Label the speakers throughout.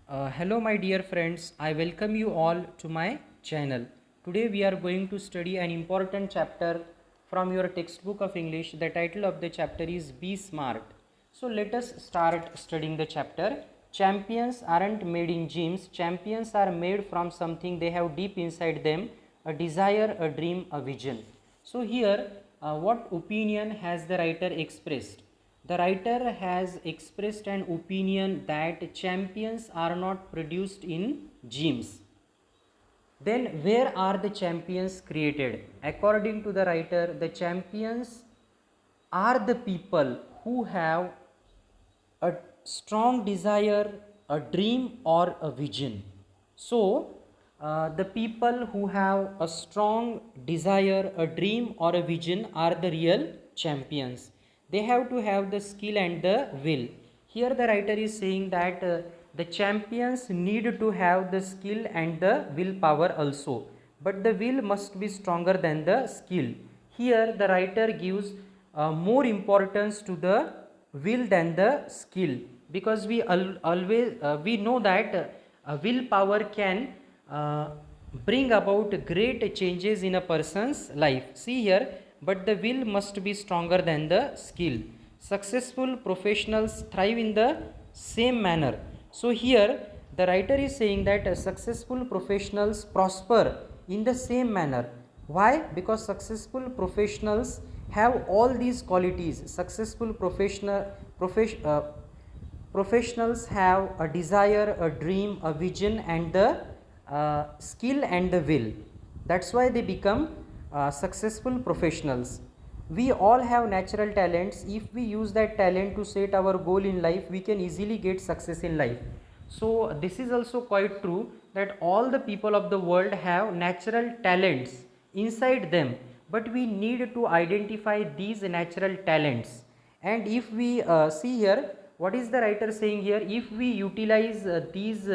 Speaker 1: Hello my dear friends, I welcome you all to my channel. Today we are going to study an important chapter from your textbook of English. The title of the chapter is Be Smart. So let us start studying the chapter. Champions aren't made in gyms, champions are made from something they have deep inside them, a desire, a dream, a vision. So here what opinion has the writer expressed? The writer has expressed an opinion that champions are not produced in gyms. Then, where are the champions created? According to the writer, the champions are the people who have a strong desire, a dream, or a vision. So, the people who have a strong desire, a dream, or a vision are the real champions. They have to have the skill and the will. Here, the writer is saying that the champions need to have the skill and the willpower also, but the will must be stronger than the skill. Here, the writer gives more importance to the will than the skill, because always we know that willpower can uh, bring about great changes in a person's life. See here, but the will must be stronger than the skill. Successful professionals thrive in the same manner. So here the writer is saying that successful professionals prosper in the same manner. Why? Because successful professionals have all these qualities. Successful professionals have a desire, a dream, a vision, and the skill and the will. That's why they become successful professionals. We all have natural talents. If we use that talent to set our goal in life, we can easily get success in life. So this is also quite true that all the people of the world have natural talents inside them, but we need to identify these natural talents. And if we see here, what is the writer saying here? If we utilize these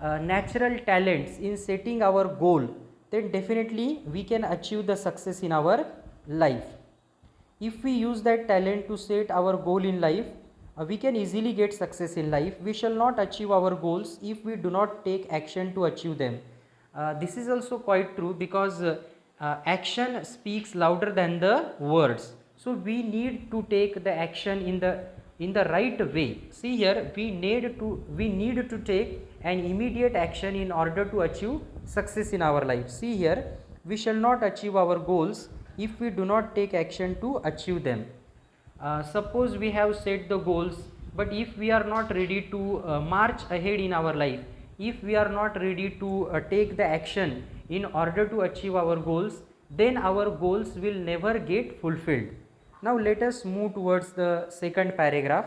Speaker 1: natural talents in setting our goal, then definitely we can achieve the success in our life. If we use that talent to set our goal in life, we can easily get success in life. We shall not achieve our goals if we do not take action to achieve them. This is also quite true, because action speaks louder than the words. So we need to take the action in the right way. See here, we need to take an immediate action in order to achieve success in our life. See here, we shall not achieve our goals if we do not take action to achieve them. Suppose we have set the goals, but if we are not ready to march ahead in our life, if we are not ready to take the action in order to achieve our goals, then our goals will never get fulfilled. Now let us move towards the second paragraph.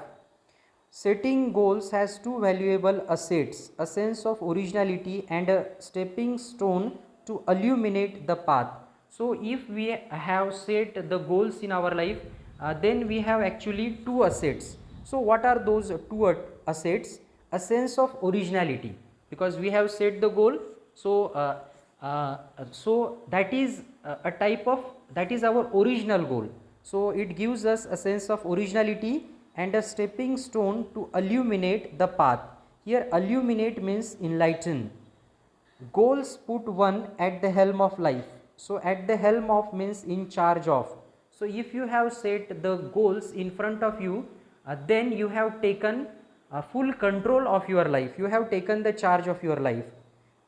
Speaker 1: Setting goals has two valuable assets, a sense of originality and a stepping stone to illuminate the path. So if we have set the goals in our life, then we have actually two assets. So what are those two assets? A sense of originality, because we have set the goal. So so that is a type of, that is our original goal. So it gives us a sense of originality and a stepping stone to illuminate the path. Here illuminate means enlighten. Goals put one at the helm of life. So at the helm of means in charge of. So if you have set the goals in front of you, then you have taken full control of your life. You have taken the charge of your life.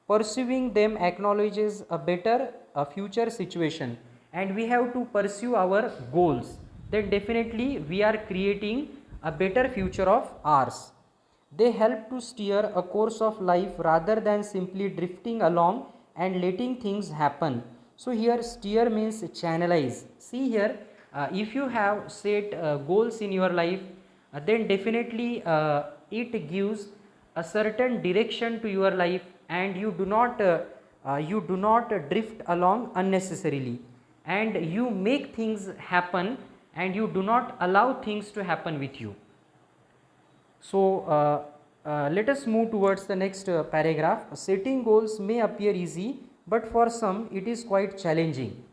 Speaker 1: Pursuing them acknowledges a better future situation, and we have to pursue our goals. Then definitely we are creating a better future of ours. They help to steer a course of life rather than simply drifting along and letting things happen. So here steer means channelize. See here, if you have set goals in your life, then definitely it gives a certain direction to your life, and you do not drift along unnecessarily, and you make things happen, and you do not allow things to happen with you. So let us move towards the next paragraph. Setting goals may appear easy, but for some it is quite challenging.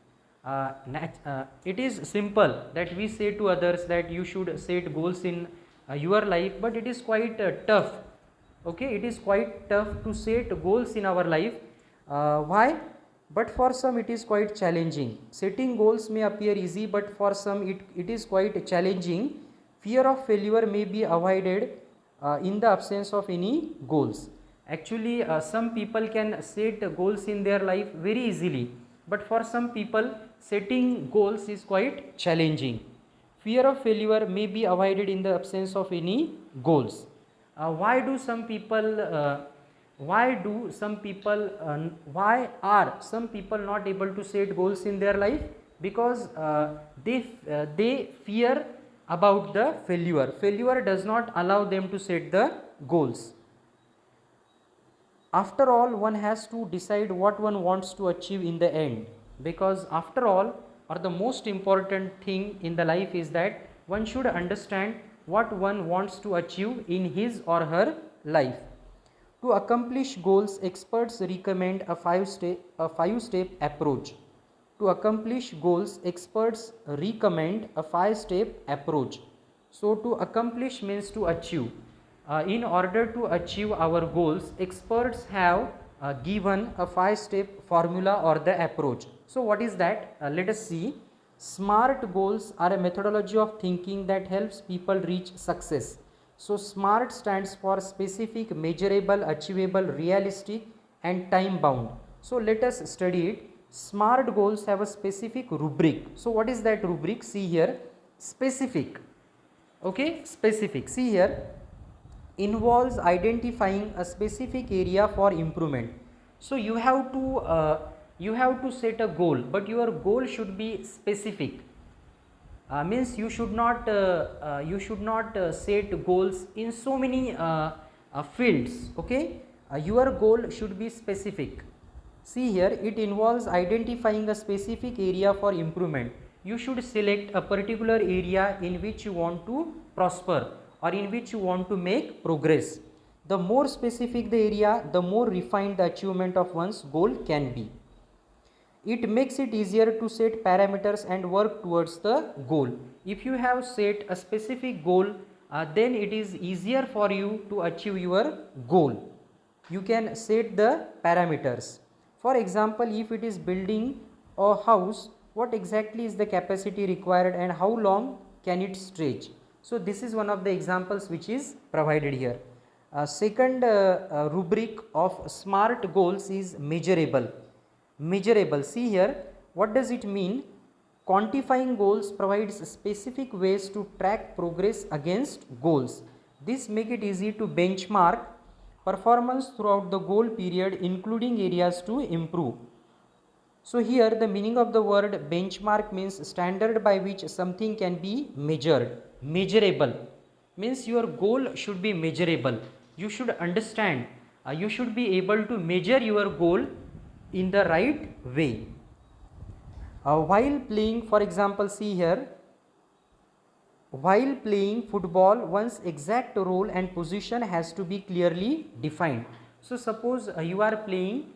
Speaker 1: It is simple that we say to others that you should set goals in your life, but it is quite tough Okay, it is quite tough to set goals in our life. Why? But for some it is quite challenging. Setting goals may appear easy, but for some it is quite challenging. Fear of failure may be avoided in the absence of any goals. Actually, some people can set goals in their life very easily, but for some people setting goals is quite challenging. Fear of failure may be avoided in the absence of any goals. Why do some people why are some people not able to set goals in their life? Because they fear about the failure does not allow them to set the goals. After all, one has to decide what one wants to achieve in the end, because after all, or the most important thing in the life is that one should understand what one wants to achieve in his or her life. To accomplish goals, experts recommend a five-step approach. To accomplish goals, experts recommend a five-step approach. So to accomplish means to achieve. In order to achieve our goals, experts have given a five-step formula or the approach. So what is that? Let us see. SMART goals are a methodology of thinking that helps people reach success. So SMART stands for specific, measurable, achievable, realistic and time bound. So let us study it. SMART goals have a specific rubric. So what is that rubric? See here, specific. Okay, specific. See here, involves identifying a specific area for improvement. So you have to set a goal, but your goal should be specific. Means you should not set goals in so many fields. Okay, your goal should be specific. See here, it involves identifying a specific area for improvement. You should select a particular area in which you want to prosper or in which you want to make progress. The more specific the area, the more refined the achievement of one's goal can be. It makes it easier to set parameters and work towards the goal. If you have set a specific goal, then it is easier for you to achieve your goal. You can set the parameters. For example, if it is building a house, what exactly is the capacity required and how long can it stretch? So this is one of the examples which is provided here. Second rubric of SMART goals is measurable. Measurable. See here, what does it mean? Quantifying goals provides specific ways to track progress against goals. This make it easy to benchmark performance throughout the goal period, including areas to improve. So here the meaning of the word benchmark means standard by which something can be measured. Measurable means your goal should be measurable. You should understand, you should be able to measure your goal in the right way. While playing, for example, see here, while playing football, one's exact role and position has to be clearly defined. So suppose you are playing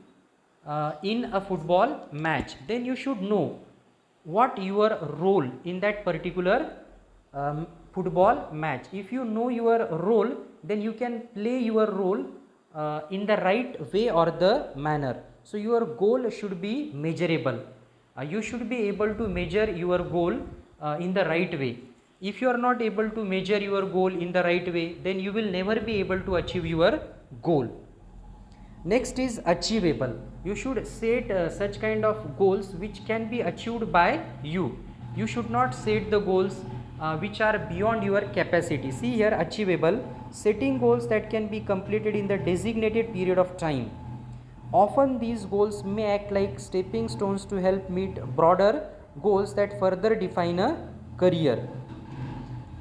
Speaker 1: in a football match, then you should know what your role in that particular football match. If you know your role, then you can play your role in the right way or the manner. So your goal should be measurable. You should be able to measure your goal in the right way. If you are not able to measure your goal in the right way, then you will never be able to achieve your goal. Next is achievable. You should set such kind of goals which can be achieved by you. You should not set the goals which are beyond your capacity. See here, achievable, setting goals that can be completed in the designated period of time. Often these goals may act like stepping stones to help meet broader goals that further define a career.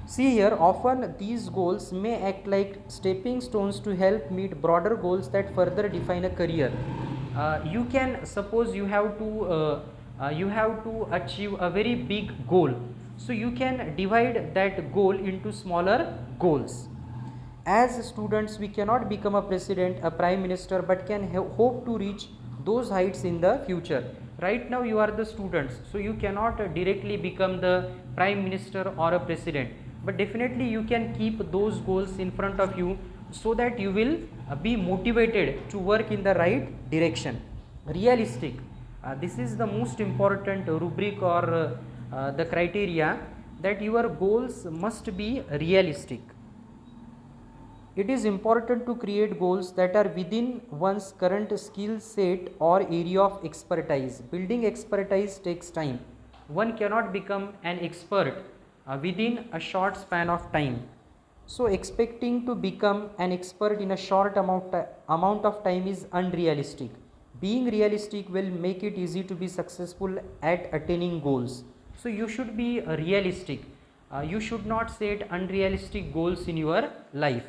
Speaker 1: See here, often these goals may act like stepping stones to help meet broader goals that further define a career. You can suppose you have to achieve a very big goal. So you can divide that goal into smaller goals. As students, we cannot become a president, a prime minister, but can hope to reach those heights in the future. Right now you are the students, so you cannot directly become the prime minister or a president, but definitely you can keep those goals in front of you so that you will be motivated to work in the right direction. Realistic, this is the most important rubric or the criteria, that your goals must be realistic. It is important to create goals that are within one's current skill set or area of expertise. Building expertise takes time. One cannot become an expert within a short span of time. So expecting to become an expert in a short amount of time is unrealistic. Being realistic will make it easy to be successful at attaining goals. So you should be realistic. You should not set unrealistic goals in your life.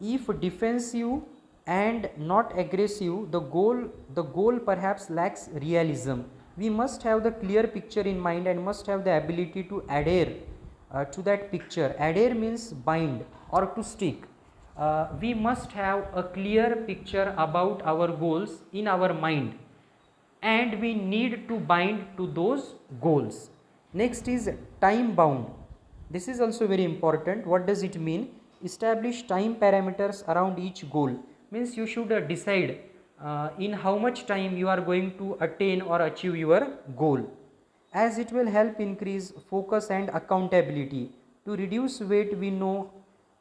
Speaker 1: If defensive and not aggressive, the goal perhaps lacks realism. We must have the clear picture in mind and must have the ability to adhere to that picture. Adhere means bind or to stick. We must have a clear picture about our goals in our mind, and we need to bind to those goals. Next is time bound. This is also very important. What does it mean? Establish time parameters around each goal. Means you should decide in how much time you are going to attain or achieve your goal, as it will help increase focus and accountability. To reduce weight, we know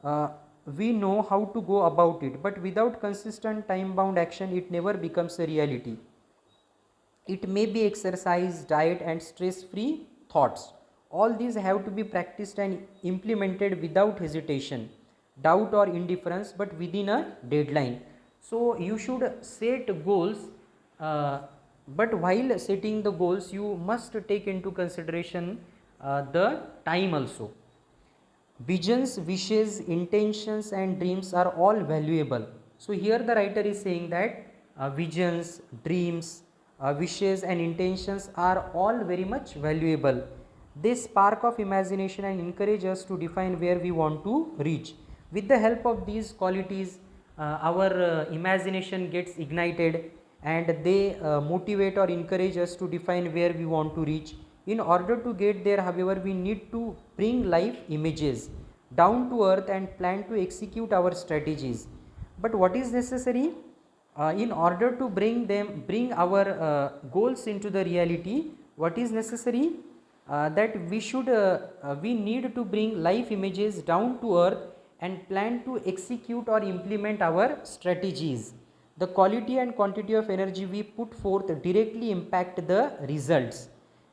Speaker 1: how to go about it, but without consistent time bound action it never becomes a reality. It may be exercise, diet and stress free thoughts. All these have to be practiced and implemented without hesitation, doubt or indifference, but within a deadline. So you should set goals, but while setting the goals you must take into consideration the time also. Visions, wishes, intentions and dreams are all valuable. So here the writer is saying that visions, dreams, wishes and intentions are all very much valuable. They spark of imagination and encourage us to define where we want to reach. With the help of these qualities, our imagination gets ignited and they motivate or encourage us to define where we want to reach. In order to get there, however, we need to bring life images down to earth and plan to execute our strategies. But what is necessary? In order to bring our goals into the reality, what is necessary? That we need to bring life images down to earth and plan to execute or implement our strategies. The quality and quantity of energy we put forth directly impact the results,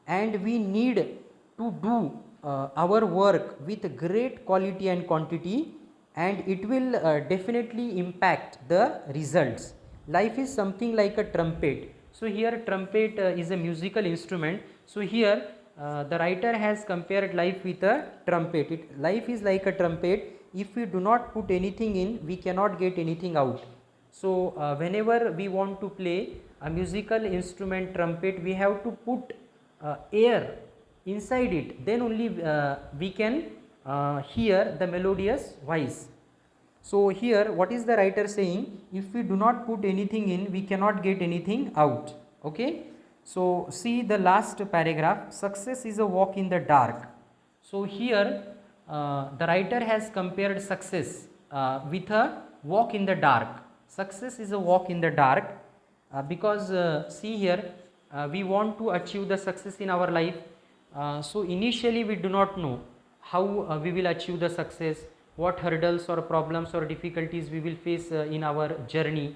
Speaker 1: and we need to do our work with great quality and quantity, and it will definitely impact the results. Life is something like a trumpet. So here trumpet is a musical instrument. So here the writer has compared life with a trumpet. Life is like a trumpet. If we do not put anything in, we cannot get anything out. So whenever we want to play a musical instrument trumpet, we have to put air inside it, then only we can hear the melodious voice. So here what is the writer saying? If we do not put anything in, we cannot get anything out. Okay. So see the last paragraph, success is a walk in the dark. So here the writer has compared success with a walk in the dark. Success is a walk in the dark because see here we want to achieve the success in our life. So initially we do not know how we will achieve the success, what hurdles or problems or difficulties we will face in our journey.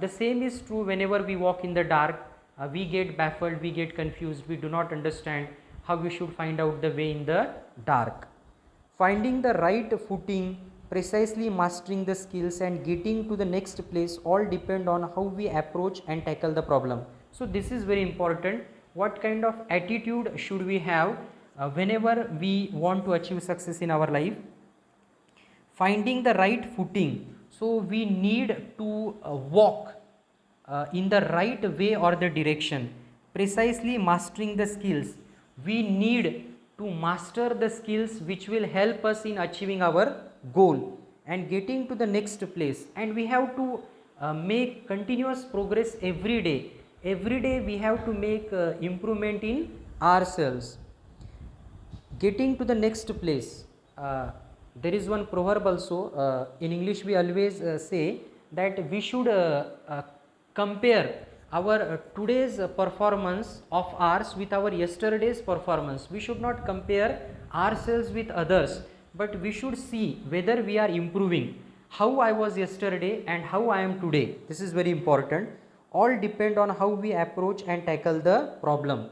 Speaker 1: The same is true whenever we walk in the dark. We get baffled, we get confused, we do not understand how we should find out the way in the dark. Finding the right footing, precisely mastering the skills and getting to the next place all depend on how we approach and tackle the problem. So this is very important. What kind of attitude should we have whenever we want to achieve success in our life? Finding the right footing. So we need to walk in the right way or the direction. Precisely mastering the skills. We need to master the skills which will help us in achieving our goal and getting to the next place. And we have to make continuous progress every day. Every day we have to make improvement in ourselves. Getting to the next place. There is one proverb also, in English we always say that we should compare our today's performance of ours with our yesterday's performance. We should not compare ourselves with others, but we should see whether we are improving. How I was yesterday and how I am today, this is very important. All depend on how we approach and tackle the problem.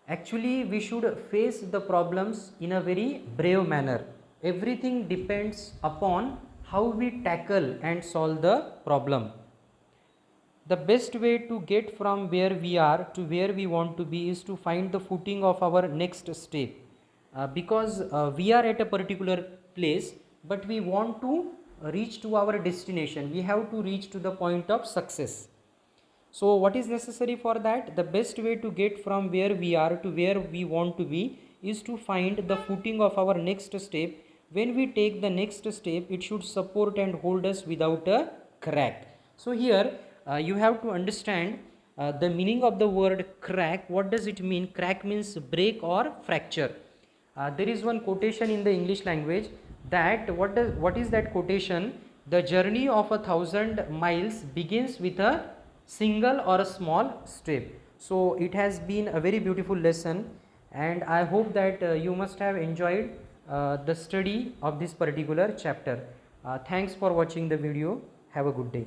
Speaker 1: Actually, we should face the problems in a very brave manner. Everything depends upon how we tackle and solve the problem. The best way to get from where we are to where we want to be is to find the footing of our next step. Because we are at a particular place, but we want to reach to our destination. We have to reach to the point of success. So what is necessary for that? The best way to get from where we are to where we want to be is to find the footing of our next step. When we take the next step, it should support and hold us without a crack. So here you have to understand the meaning of the word crack. What does it mean? Crack means break or fracture. There is one quotation in the English language that what is that quotation? The journey of 1,000 miles begins with a single or a small step. So it has been a very beautiful lesson, and I hope that you must have enjoyed the study of this particular chapter. Thanks for watching the video. Have a good day.